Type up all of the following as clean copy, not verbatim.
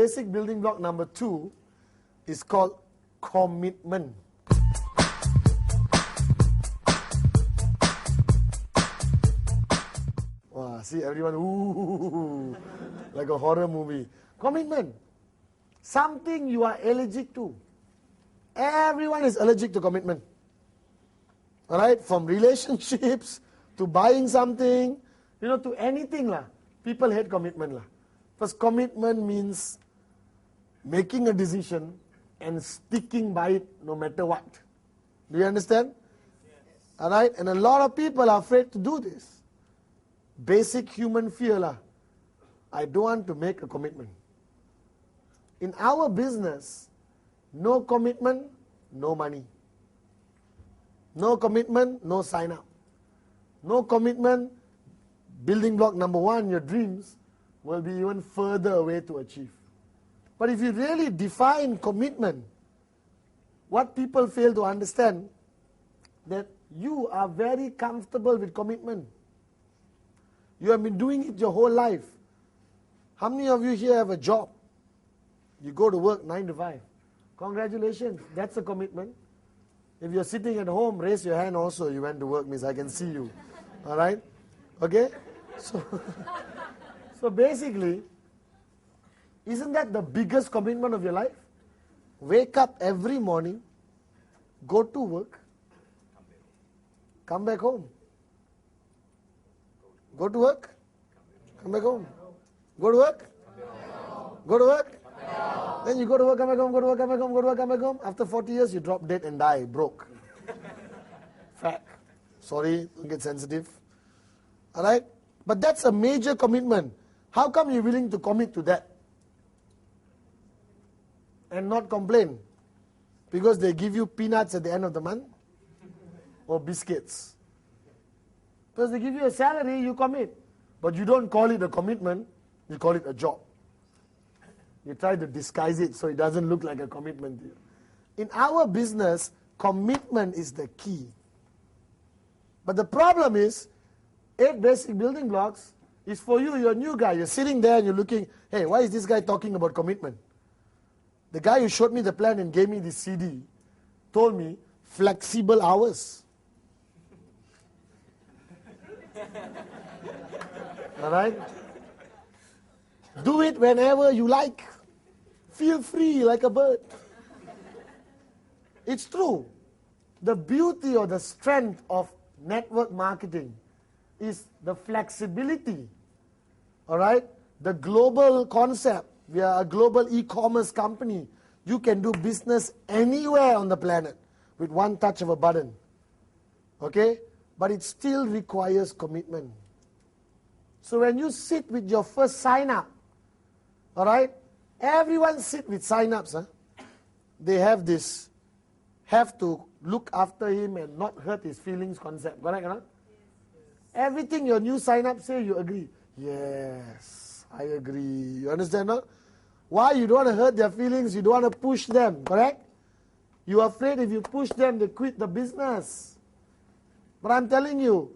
basic building block number 2 is called commitment. Wow, see everyone, ooh, like a horror movie. Commitment. Something you are allergic to. Everyone is allergic to commitment. Alright, from relationships to buying something, to anything lah. People hate commitment lah. Because commitment means making a decision and sticking by it no matter what. Do you understand? Yes. Alright, and a lot of people are afraid to do this. Basic human fear lah. I don't want to make a commitment. In our business, no commitment, no money. No commitment, no sign up. No commitment, building block number 1, your dreams, will be even further away to achieve. But if you really define commitment, what people fail to understand, that you are very comfortable with commitment. You have been doing it your whole life. How many of you here have a job? You go to work 9 to 5. Congratulations, that's a commitment. If you're sitting at home, raise your hand also. You went to work, means I can see you. Alright? Okay? So basically, isn't that the biggest commitment of your life? Wake up every morning, go to work, come back home. Go to work, come back home. Go to work, go to work. Then you go to work, come back home, go to work, come back home, go to work, come back home. After 40 years, you drop dead and die, broke. Fact. Sorry, don't get sensitive. Alright? But that's a major commitment. How come you're willing to commit to that? And not complain? Because they give you peanuts at the end of the month? Or biscuits? Because they give you a salary, you commit. But you don't call it a commitment, you call it a job. You try to disguise it so it doesn't look like a commitment to you. In our business, commitment is the key. But the problem is, 8 basic building blocks is for you. You're a new guy. You're sitting there and you're looking, hey, why is this guy talking about commitment? The guy who showed me the plan and gave me this CD told me flexible hours. Alright? Do it whenever you like. Feel free like a bird. It's true. The beauty or the strength of network marketing is the flexibility. Alright? The global concept. We are a global e-commerce company. You can do business anywhere on the planet with one touch of a button. Okay? But it still requires commitment. So when you sit with your first sign up, alright? Everyone sit with sign-ups. Huh? They have this, have to look after him and not hurt his feelings concept. Correct or not? Yes. Everything your new sign-up say, you agree. Yes, I agree. You understand not? Why? You don't want to hurt their feelings. You don't want to push them. Correct? You're afraid if you push them, they quit the business. But I'm telling you,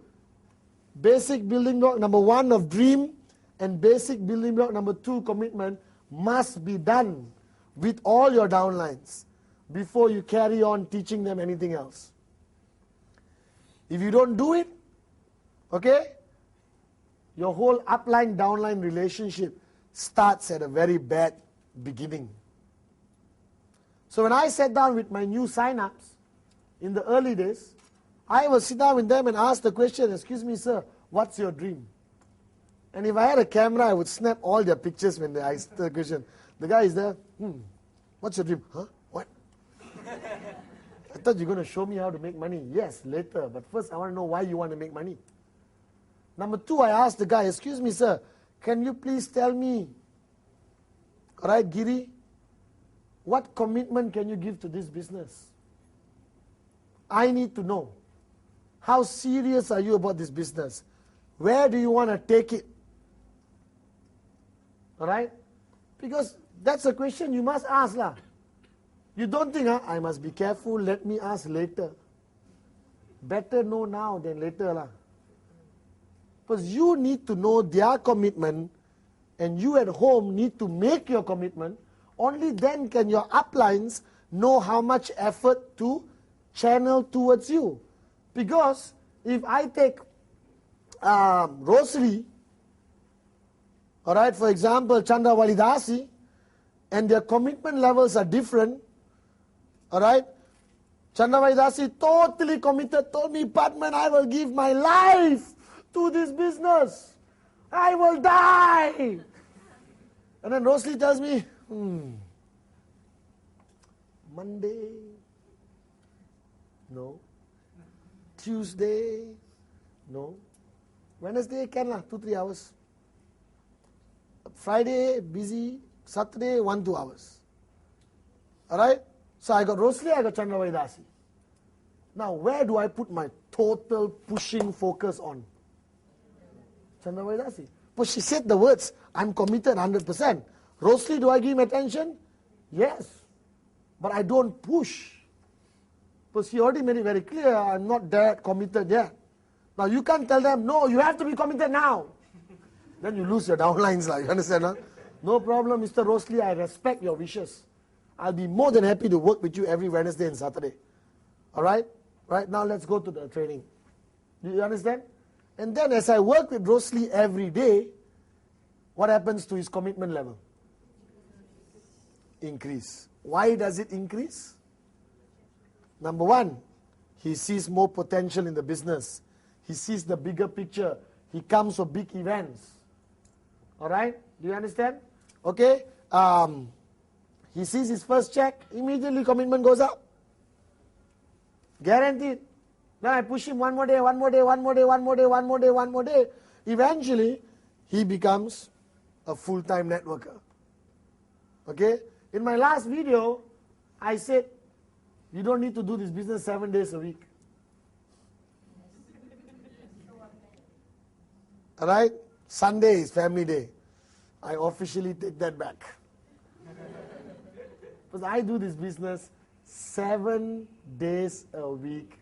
basic building block number 1 of dream and basic building block number 2 commitment must be done with all your downlines before you carry on teaching them anything else. If you don't do it, okay, your whole upline downline relationship starts at a very bad beginning. So when I sat down with my new sign-ups in the early days, I will sit down with them and ask the question, excuse me sir, what's your dream? And if I had a camera, I would snap all their pictures when they ask the question. The guy is there, what's your dream? Huh? What? I thought you were going to show me how to make money. Yes, later. But first I want to know why you want to make money. Number 2, I asked the guy, excuse me sir, can you please tell me, alright Giri, what commitment can you give to this business? I need to know. How serious are you about this business? Where do you want to take it? Alright? Because that's a question you must ask lah. You don't think, I must be careful, let me ask later. Better know now than later lah. Because you need to know their commitment and you at home need to make your commitment, only then can your uplines know how much effort to channel towards you. Because if I take Rosary, all right, for example, Chandra Validasi, and their commitment levels are different, all right, Chandra Validasi totally committed, told me, Padman, I will give my life to this business. I will die. And then Rosary tells me, Monday, no. Tuesday, no. Wednesday, can lah, 2-3 hours. Friday, busy. Saturday, 1-2 hours. Alright? So I got Rosary, I got Chandra Validasi. Now, where do I put my total pushing focus on? Chandra Validasi. But she said the words, I'm committed 100%. Rosary, do I give him attention? Yes. But I don't push. Because he already made it very clear, I'm not that committed yet. Now you can't tell them, no, you have to be committed now. Then you lose your downlines, you understand? Huh? No problem, Mr. Rosely, I respect your wishes. I'll be more than happy to work with you every Wednesday and Saturday. Alright? Right, now let's go to the training. Do you understand? And then as I work with Rosely every day, what happens to his commitment level? Increase. Why does it increase? Number one, he sees more potential in the business. He sees the bigger picture. He comes for big events. Alright? Do you understand? Okay? He sees his first check, immediately commitment goes up. Guaranteed. Then I push him one more day, one more day, one more day, one more day, one more day, one more day. Eventually, he becomes a full-time networker. Okay? In my last video, I said, you don't need to do this business 7 days a week. Alright? Sunday is family day. I officially take that back. Because I do this business 7 days a week,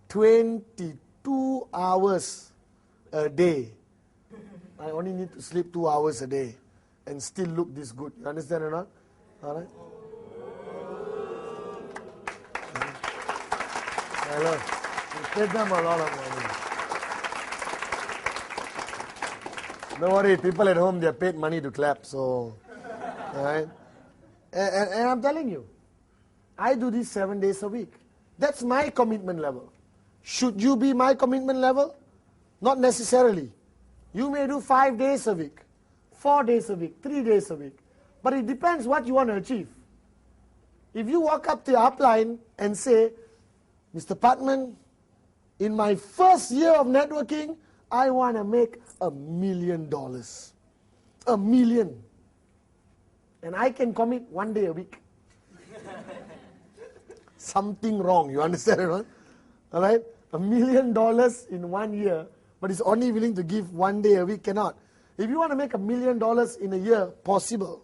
22 hours a day. I only need to sleep 2 hours a day and still look this good. You understand or not? Alright? Hello. You paid them a lot of money. Don't worry, people at home, they're paid money to clap, so, alright? And I'm telling you, I do this 7 days a week. That's my commitment level. Should you be my commitment level? Not necessarily. You may do 5 days a week, 4 days a week, 3 days a week. But it depends what you want to achieve. If you walk up to your upline and say, Mr. Patman, in my first year of networking, I want to make $1 million. $1 million. And I can commit 1 day a week. Something wrong, you understand, right? All right? $1 million in 1 year, but is only willing to give 1 day a week, cannot. If you want to make $1 million in a year, possible.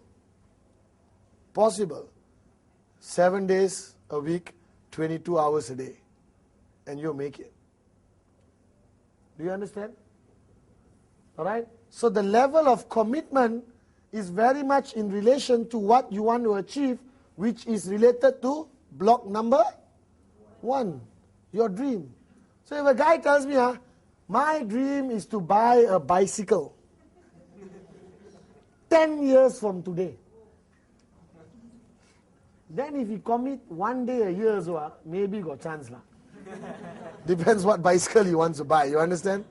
Possible. 7 days a week, 22 hours a day. And you'll make it. Do you understand? Alright? So the level of commitment is very much in relation to what you want to achieve, which is related to block number 1, your dream. So if a guy tells me, my dream is to buy a bicycle 10 years from today. Then if he commit 1 day a year, so maybe got chance lah. Depends what bicycle he wants to buy, you understand?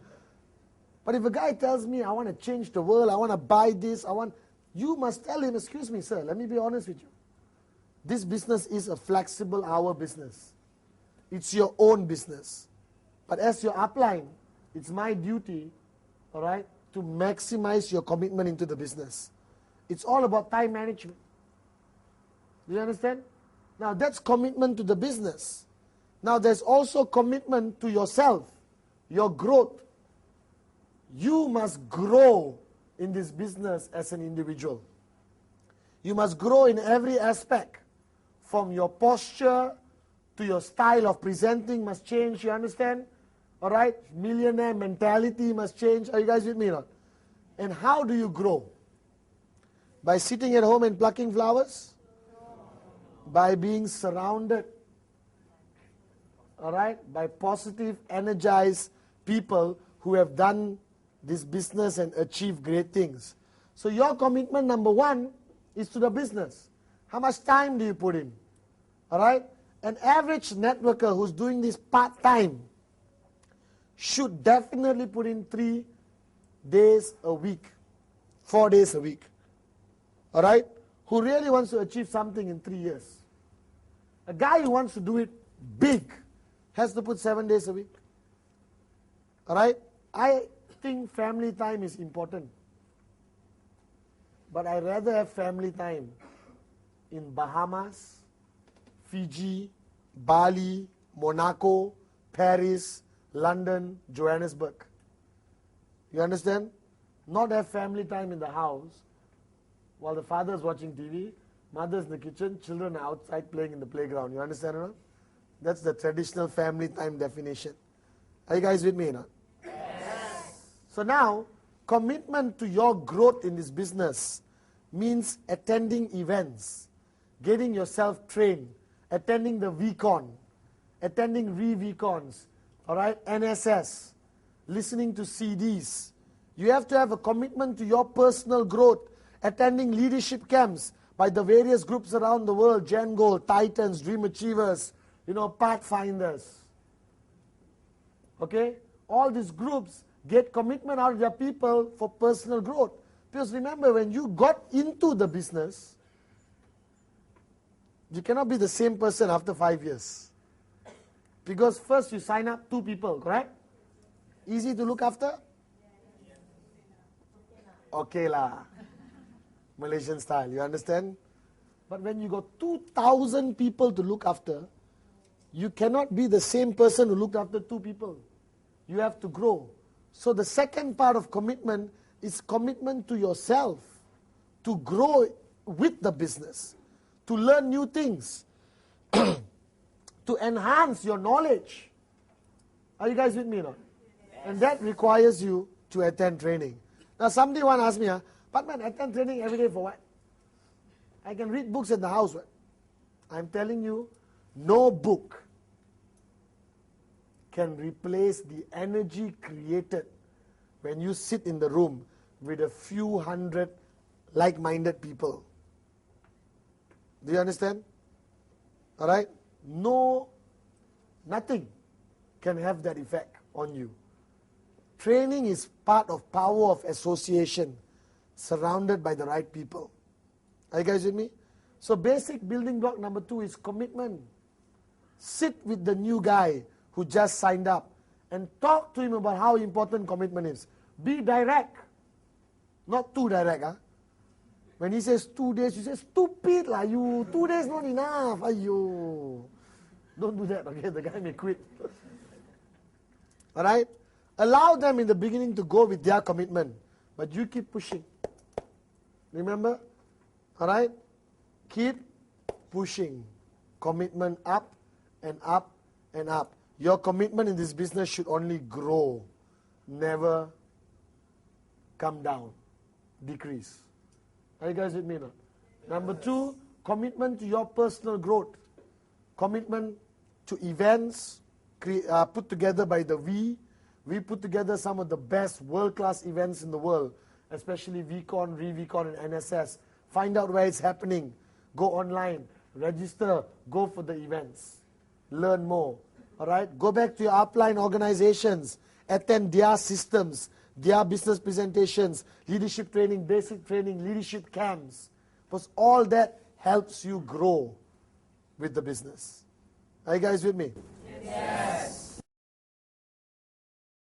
But if a guy tells me, I want to change the world, I want to buy this, you must tell him, excuse me sir, let me be honest with you. This business is a flexible hour business. It's your own business. But as your upline, it's my duty, alright, to maximize your commitment into the business. It's all about time management. Do you understand? Now that's commitment to the business. Now there's also commitment to yourself, your growth. You must grow in this business as an individual. You must grow in every aspect. From your posture to your style of presenting must change, you understand? Alright? Millionaire mentality must change. Are you guys with me or not? And how do you grow? By sitting at home and plucking flowers? By being surrounded, all right, by positive, energized people who have done this business and achieved great things. So your commitment number one is to the business. How much time do you put in? All right? An average networker who's doing this part-time should definitely put in 3 days a week, 4 days a week. All right? Who really wants to achieve something in 3 years. A guy who wants to do it big has to put 7 days a week. All right? I think family time is important. But I rather have family time in Bahamas, Fiji, Bali, Monaco, Paris, London, Johannesburg. You understand? Not have family time in the house while the father is watching TV, mother's in the kitchen, children are outside playing in the playground. You understand or not? That's the traditional family time definition. Are you guys with me or not? Yes. So now, commitment to your growth in this business means attending events, getting yourself trained, attending the VCon, attending re-VCons, all right, NSS, listening to CDs. You have to have a commitment to your personal growth, attending leadership camps by the various groups around the world, Gen Goal, Titans, Dream Achievers, Pathfinders. Okay? All these groups get commitment out of their people for personal growth. Because remember, when you got into the business, you cannot be the same person after 5 years. Because first you sign up 2 people, correct? Easy to look after? Okay lah. Malaysian style, you understand? But when you got 2,000 people to look after, you cannot be the same person who looked after 2 people. You have to grow. So the second part of commitment is commitment to yourself, to grow with the business, to learn new things, to enhance your knowledge. Are you guys with me now? Yes. And that requires you to attend training. Now somebody want to ask me, but man, attend training every day for what? I can read books in the house. What? I'm telling you, no book can replace the energy created when you sit in the room with a few hundred like-minded people. Do you understand? All right? No, nothing can have that effect on you. Training is part of power of association, surrounded by the right people. Are you guys with me? So basic building block number 2 is commitment. Sit with the new guy who just signed up and talk to him about how important commitment is. Be direct. Not too direct. When he says 2 days, you say, stupid lah you. 2 days not enough. Ayyo. Don't do that, okay? The guy may quit. Alright? Allow them in the beginning to go with their commitment. But you keep pushing. Remember? Alright? Keep pushing. Commitment up and up and up. Your commitment in this business should only grow. Never come down. Decrease. Are you guys with me now? Number 2, commitment to your personal growth. Commitment to events put together by the We put together some of the best world-class events in the world, especially VCon, re-VCon, and NSS. Find out where it's happening. Go online. Register. Go for the events. Learn more. All right? Go back to your upline organizations. Attend their systems, their business presentations, leadership training, basic training, leadership camps. Because all that helps you grow with the business. Are you guys with me? Yes.